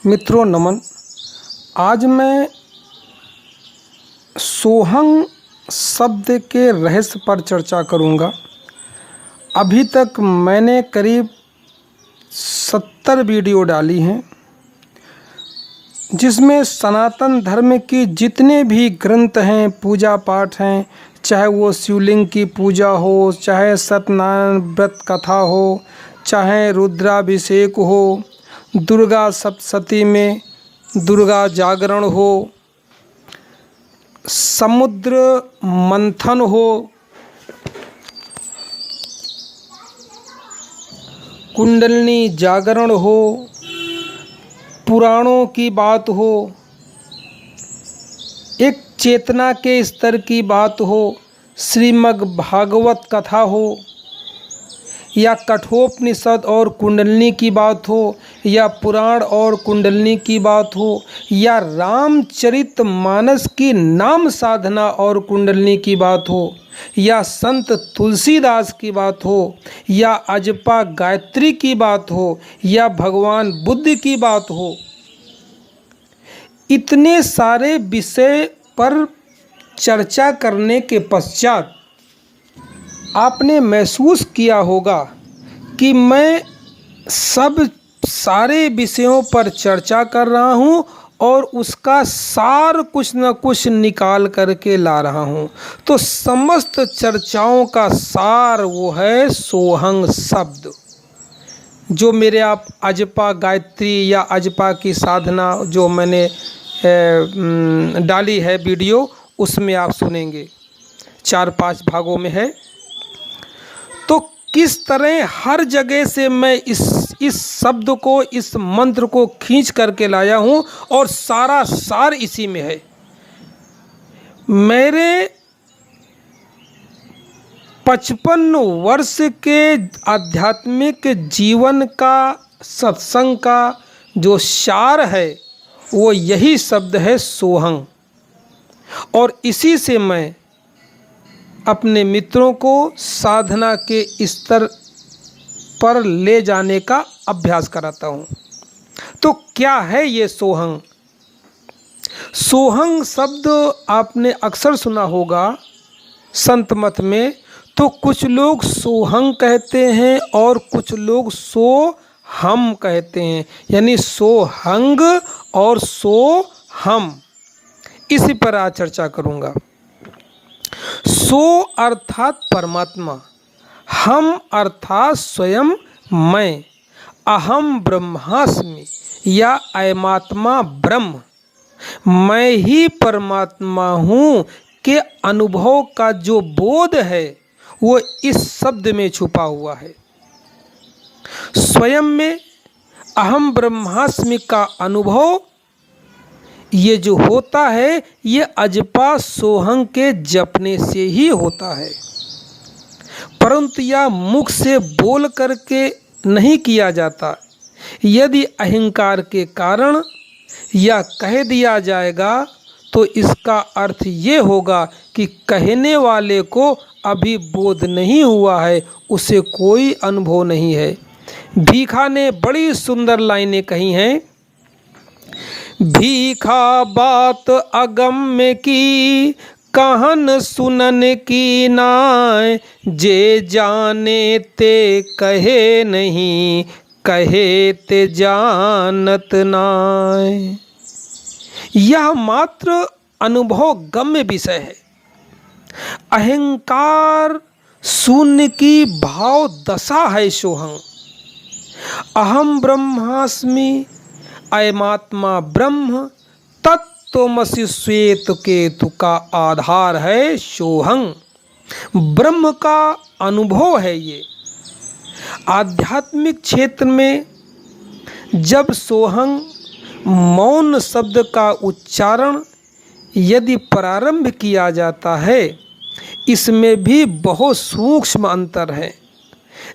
मित्रों नमन। आज मैं सोहंग शब्द के रहस्य पर चर्चा करूंगा। अभी तक मैंने करीब 70 वीडियो डाली हैं, जिसमें सनातन धर्म की जितने भी ग्रंथ हैं, पूजा पाठ हैं, चाहे वो शिवलिंग की पूजा हो, चाहे सत्यनारायण व्रत कथा हो, चाहे रुद्राभिषेक हो, दुर्गा सप्तशती में दुर्गा जागरण हो, समुद्र मंथन हो, कुंडलिनी जागरण हो, पुराणों की बात हो, एक चेतना के स्तर की बात हो, श्रीमद् भागवत कथा हो, या कठोपनिषद और कुंडलिनी की बात हो, या पुराण और कुंडलिनी की बात हो, या रामचरितमानस की नाम साधना और कुंडलिनी की बात हो, या संत तुलसीदास की बात हो, या अजपा गायत्री की बात हो, या भगवान बुद्ध की बात हो, इतने सारे विषय पर चर्चा करने के पश्चात आपने महसूस किया होगा कि मैं सारे विषयों पर चर्चा कर रहा हूं और उसका सार कुछ न कुछ निकाल करके ला रहा हूं। तो समस्त चर्चाओं का सार वो है सोहंग शब्द, जो मेरे आप अजपा गायत्री या अजपा की साधना जो मैंने डाली है वीडियो, उसमें आप सुनेंगे। 4-5 भागों में है। तो किस तरह हर जगह से मैं इस शब्द को, इस मंत्र को खींच करके लाया हूँ और सारा सार इसी में है। मेरे 55 वर्ष के आध्यात्मिक जीवन का, सत्संग का जो सार है वो यही शब्द है सोहंग। और इसी से मैं अपने मित्रों को साधना के स्तर पर ले जाने का अभ्यास कराता हूँ। तो क्या है ये सोहंग? सोहंग शब्द आपने अक्सर सुना होगा संत मत में। तो कुछ लोग सोहंग कहते हैं और कुछ लोग सोहम कहते हैं, यानी सोहंग और सोहम। इसी पर आज चर्चा करूँगा। सो अर्थात परमात्मा, हम अर्थात स्वयं मैं, अहम ब्रह्मास्मि या अयमात्मा ब्रह्म, मैं ही परमात्मा हूँ के अनुभव का जो बोध है वो इस शब्द में छुपा हुआ है। स्वयं में अहम ब्रह्मास्मि का अनुभव ये जो होता है, ये अजपा सोहंग के जपने से ही होता है। परंतु यह मुख से बोल करके नहीं किया जाता। यदि अहंकार के कारण यह कह दिया जाएगा तो इसका अर्थ ये होगा कि कहने वाले को अभी बोध नहीं हुआ है, उसे कोई अनुभव नहीं है। भीखा ने बड़ी सुंदर लाइनें कही हैं। भीखा बात अगम्य की, कहन सुनन की नाय, जे जाने ते कहे नहीं, कहे ते जानत नाय। यह मात्र अनुभव गम्य विषय है। अहंकार शून्य की भाव दशा है सोहंग। अहम ब्रह्मास्मि अयमात्मा ब्रह्म, तत्त्वमसि श्वेत केतु का आधार है सोहंग। ब्रह्म का अनुभव है ये। आध्यात्मिक क्षेत्र में जब सोहंग मौन शब्द का उच्चारण यदि प्रारंभ किया जाता है, इसमें भी बहुत सूक्ष्म अंतर है।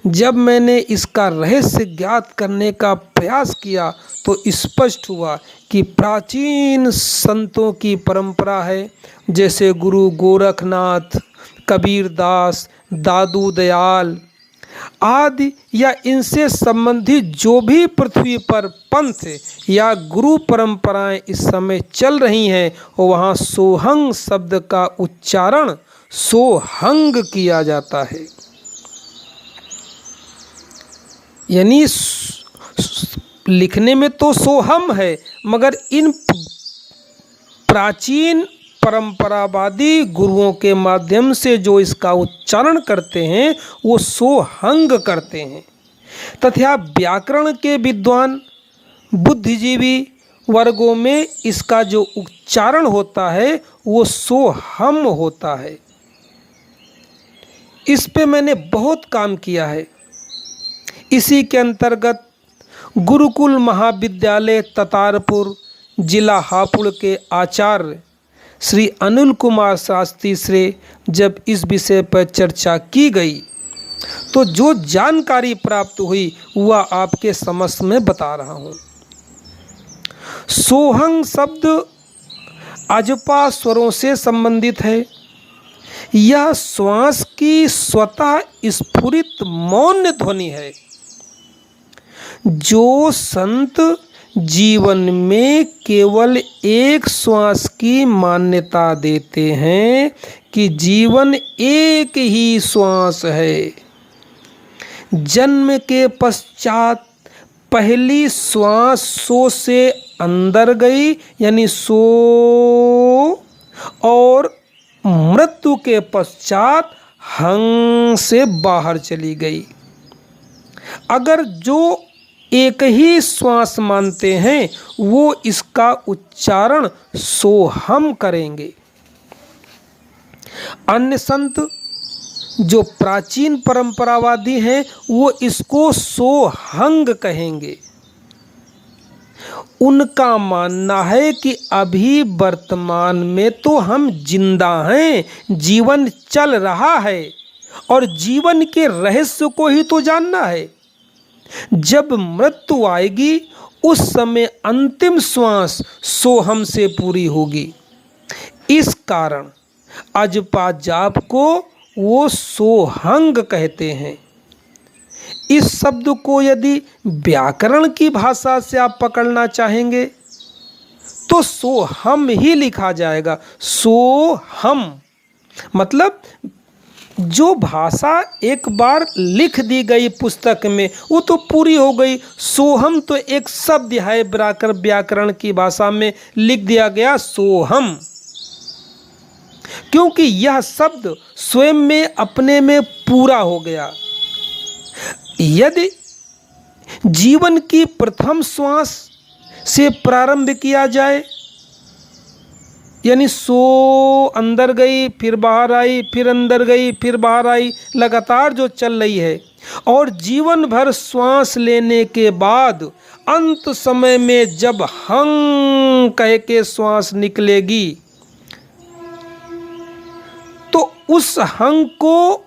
जब मैंने इसका रहस्य ज्ञात करने का प्रयास किया तो स्पष्ट हुआ कि प्राचीन संतों की परंपरा है, जैसे गुरु गोरखनाथ, कबीरदास, दादू दयाल, आदि या इनसे संबंधित जो भी पृथ्वी पर पंथ या गुरु परंपराएं इस समय चल रही हैं, वहाँ सोहंग शब्द का उच्चारण सोहंग किया जाता है। यानी लिखने में तो सोहम है, मगर इन प्राचीन परंपरावादी गुरुओं के माध्यम से जो इसका उच्चारण करते हैं वो सोहंग करते हैं। तथा व्याकरण के विद्वान बुद्धिजीवी वर्गों में इसका जो उच्चारण होता है वो सोहम होता है। इस पे मैंने बहुत काम किया है। इसी के अंतर्गत गुरुकुल महाविद्यालय ततारपुर जिला हापुड़ के आचार्य श्री अनिल कुमार शास्त्री से जब इस विषय पर चर्चा की गई तो जो जानकारी प्राप्त हुई वह आपके समक्ष में बता रहा हूँ। सोहंग शब्द अजपा स्वरों से संबंधित है। यह श्वास की स्वतः स्फुरित मौन ध्वनि है जो संत जीवन में केवल एक श्वास की मान्यता देते हैं कि जीवन एक ही श्वास है। जन्म के पश्चात पहली श्वास सो से अंदर गई यानी सो, और मृत्यु के पश्चात हंग से बाहर चली गई। अगर जो एक ही श्वास मानते हैं वो इसका उच्चारण सोहम करेंगे। अन्य संत जो प्राचीन परंपरावादी हैं वो इसको सोहंग कहेंगे। उनका मानना है कि अभी वर्तमान में तो हम जिंदा हैं, जीवन चल रहा है और जीवन के रहस्य को ही तो जानना है। जब मृत्यु आएगी उस समय अंतिम श्वास सोहम से पूरी होगी। इस कारण अजपा जाप को वो सोहंग कहते हैं। इस शब्द को यदि व्याकरण की भाषा से आप पकड़ना चाहेंगे तो सोहम ही लिखा जाएगा। सोहम मतलब जो भाषा एक बार लिख दी गई पुस्तक में वो तो पूरी हो गई। सोहम तो एक शब्द है, व्याकरण की भाषा में लिख दिया गया सोहम, क्योंकि यह शब्द स्वयं में अपने में पूरा हो गया। यदि जीवन की प्रथम श्वास से प्रारंभ किया जाए यानी सो अंदर गई फिर बाहर आई, फिर अंदर गई फिर बाहर आई, लगातार जो चल रही है, और जीवन भर श्वास लेने के बाद अंत समय में जब हंग कह के श्वास निकलेगी तो उस हंग को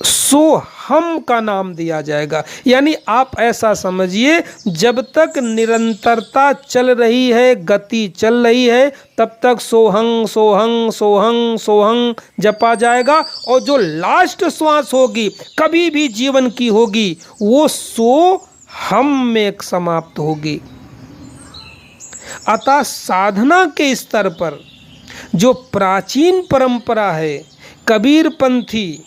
सोहम का नाम दिया जाएगा। यानी आप ऐसा समझिए, जब तक निरंतरता चल रही है, गति चल रही है, तब तक सोहंग सोहंग सोहंग सोहंग जपा जाएगा, और जो लास्ट श्वास होगी कभी भी जीवन की होगी वो सोहम में समाप्त होगी। अतः साधना के स्तर पर जो प्राचीन परंपरा है, कबीर पंथी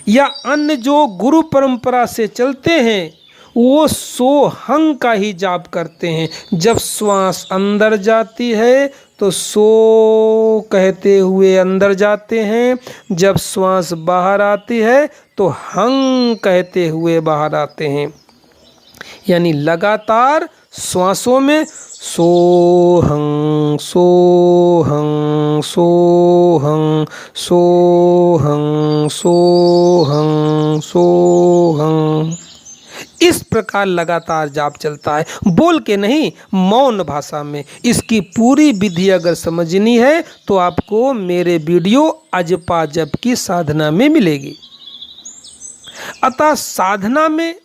या अन्य जो गुरु परंपरा से चलते हैं, वो सोहंग का ही जाप करते हैं। जब श्वास अंदर जाती है तो सो कहते हुए अंदर जाते हैं, जब श्वास बाहर आती है तो हंग कहते हुए बाहर आते हैं। यानी लगातार श्वासों में सोहंग सोहंग सोहंग सोहंग सोहंग सोहंग, इस प्रकार लगातार जाप चलता है। बोल के नहीं, मौन भाषा में। इसकी पूरी विधि अगर समझनी है तो आपको मेरे वीडियो अजपा जप की साधना में मिलेगी। अतः साधना में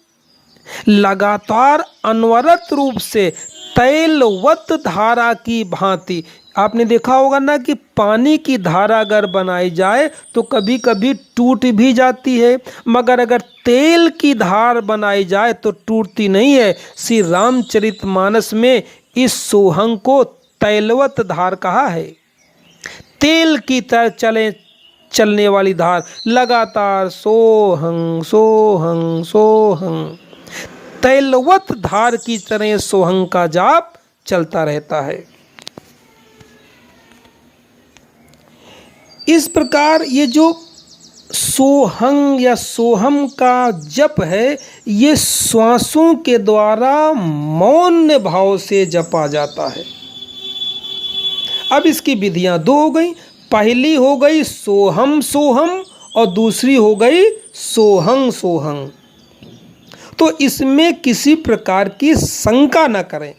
लगातार अनवरत रूप से तैलवत धारा की भांति। आपने देखा होगा ना कि पानी की धारा अगर बनाई जाए तो कभी कभी टूट भी जाती है, मगर अगर तेल की धार बनाई जाए तो टूटती नहीं है। श्री रामचरितमानस में इस सोहंग को तैलवत धार कहा है। तेल की तरह चलने वाली धार, लगातार सोहंग सोहंग सोहंग, तैलवत धार की तरह सोहंग का जाप चलता रहता है। इस प्रकार ये जो सोहंग या सोहम का जप है, ये श्वासों के द्वारा मौन भाव से जपा जाता है। अब इसकी विधियां दो हो गई। पहली हो गई सोहम सोहम और दूसरी हो गई सोहंग सोहंग। तो इसमें किसी प्रकार की शंका न करें।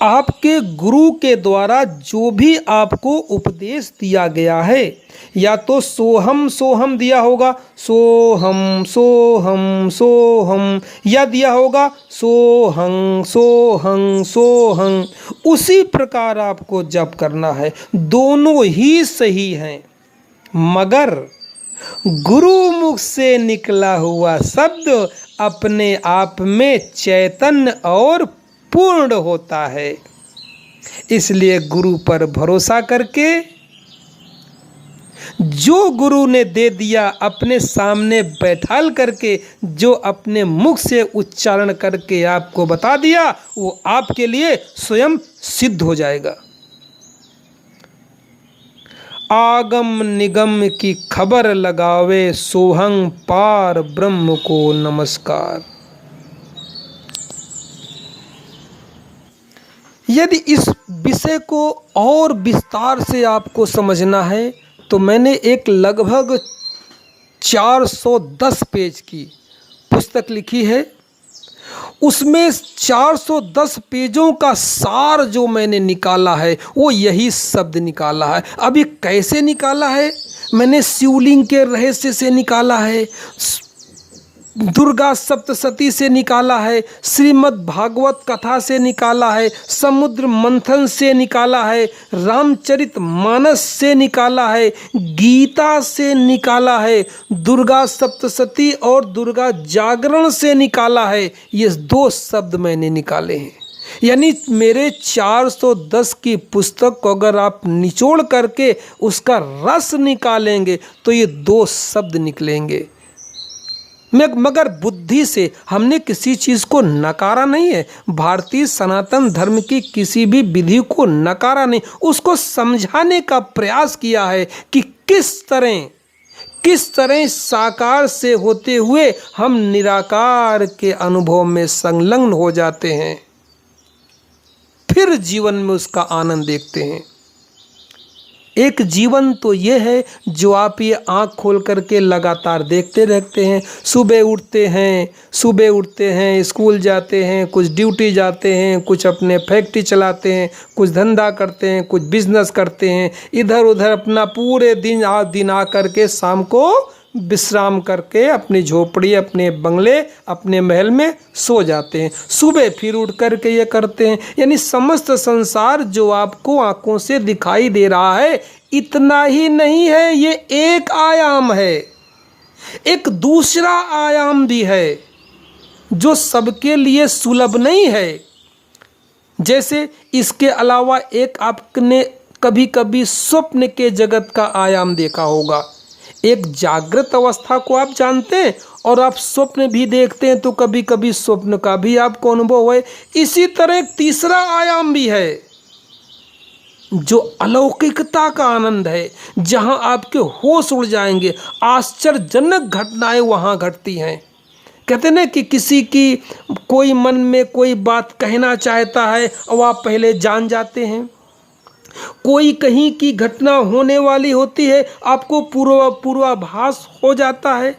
आपके गुरु के द्वारा जो भी आपको उपदेश दिया गया है, या तो सोहम सोहम दिया होगा, सोहम सोहम सोहम, या दिया होगा सोहंग सोहंग सोहंग, उसी प्रकार आपको जप करना है। दोनों ही सही हैं, मगर गुरु मुख से निकला हुआ शब्द अपने आप में चैतन्य और पूर्ण होता है। इसलिए गुरु पर भरोसा करके जो गुरु ने दे दिया, अपने सामने बैठाल करके जो अपने मुख से उच्चारण करके आपको बता दिया, वो आपके लिए स्वयं सिद्ध हो जाएगा। आगम निगम की खबर लगावे, सोहंग पार ब्रह्म को नमस्कार। यदि इस विषय को और विस्तार से आपको समझना है तो मैंने एक लगभग 410 पेज की पुस्तक लिखी है। उसमें 410 पेजों का सार जो मैंने निकाला है वो यही शब्द निकाला है। अब ये कैसे निकाला है? मैंने शिवलिंग के रहस्य से निकाला है, दुर्गा सप्तशती से निकाला है, श्रीमद् भागवत कथा से निकाला है, समुद्र मंथन से निकाला है, रामचरितमानस से निकाला है, गीता से निकाला है, दुर्गा सप्तशती और दुर्गा जागरण से निकाला है। ये 2 शब्द मैंने निकाले हैं। यानी मेरे 410 की पुस्तक को अगर आप निचोड़ करके उसका रस निकालेंगे तो ये 2 शब्द निकलेंगे। मगर बुद्धि से हमने किसी चीज़ को नकारा नहीं है। भारतीय सनातन धर्म की किसी भी विधि को नकारा नहीं, उसको समझाने का प्रयास किया है कि किस तरह साकार से होते हुए हम निराकार के अनुभव में संलग्न हो जाते हैं, फिर जीवन में उसका आनंद देखते हैं। एक जीवन तो ये है जो आप ये आँख खोल करके लगातार देखते रहते हैं। सुबह उठते हैं, स्कूल जाते हैं, कुछ ड्यूटी जाते हैं, कुछ अपने फैक्ट्री चलाते हैं, कुछ धंधा करते हैं, कुछ बिजनेस करते हैं, इधर उधर अपना पूरे दिन आ करके शाम को विश्राम करके अपनी झोपड़ी, अपने बंगले, अपने महल में सो जाते हैं। सुबह फिर उठ करके ये करते हैं। यानी समस्त संसार जो आपको आंखों से दिखाई दे रहा है, इतना ही नहीं है, ये एक आयाम है। एक दूसरा आयाम भी है जो सबके लिए सुलभ नहीं है। जैसे इसके अलावा एक आपने कभी कभी स्वप्न के जगत का आयाम देखा होगा। एक जागृत अवस्था को आप जानते हैं और आप स्वप्न भी देखते हैं, तो कभी कभी स्वप्न का भी आपको अनुभव है। इसी तरह एक तीसरा आयाम भी है जो अलौकिकता का आनंद है, जहां आपके होश उड़ जाएंगे। आश्चर्यजनक घटनाएं वहां घटती हैं। कहते ना कि किसी की कोई मन में कोई बात कहना चाहता है और आप पहले जान जाते हैं। कोई कहीं की घटना होने वाली होती है, आपको पूर्वाभास हो जाता है।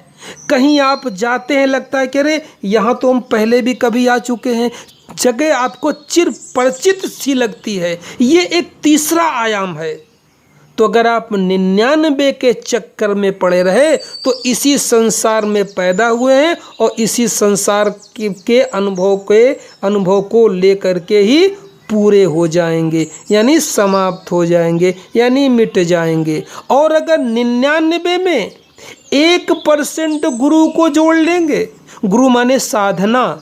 कहीं आप जाते हैं, लगता है कि अरे यहाँ तो हम पहले भी कभी आ चुके हैं। जगह आपको चिर परिचित सी लगती है। ये एक तीसरा आयाम है। तो अगर आप 99 के चक्कर में पड़े रहे तो इसी संसार में पैदा हुए हैं और इसी संसार के अनुभव को लेकर के ही पूरे हो जाएंगे, यानी समाप्त हो जाएंगे, यानी मिट जाएंगे। और अगर 99 में 1% गुरु को जोड़ लेंगे, गुरु माने साधना,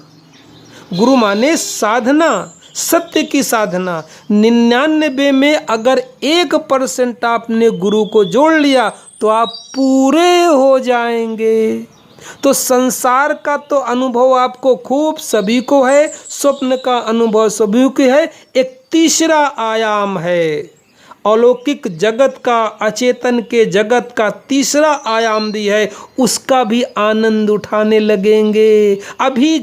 गुरु माने साधना, सत्य की साधना, 99 में अगर 1% आपने गुरु को जोड़ लिया तो आप पूरे हो जाएंगे। तो संसार का तो अनुभव आपको खूब सभी को है, स्वप्न का अनुभव सभी को है। एक तीसरा आयाम है, अलौकिक जगत का, अचेतन के जगत का तीसरा आयाम भी है, उसका भी आनंद उठाने लगेंगे। अभी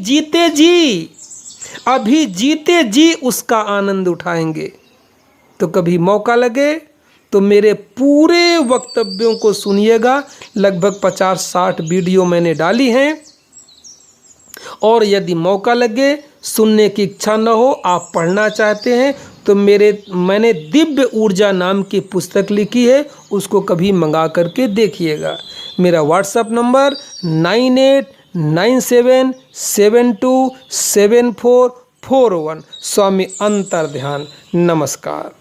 जीते जी उसका आनंद उठाएंगे। तो कभी मौका लगे तो मेरे पूरे वक्तव्यों को सुनिएगा। लगभग 50-60 वीडियो मैंने डाली हैं, और यदि मौका लगे, सुनने की इच्छा न हो, आप पढ़ना चाहते हैं तो मैंने दिव्य ऊर्जा नाम की पुस्तक लिखी है, उसको कभी मंगा करके देखिएगा। मेरा व्हाट्सएप नंबर 9897727441। स्वामी अंतर्ध्यान। नमस्कार।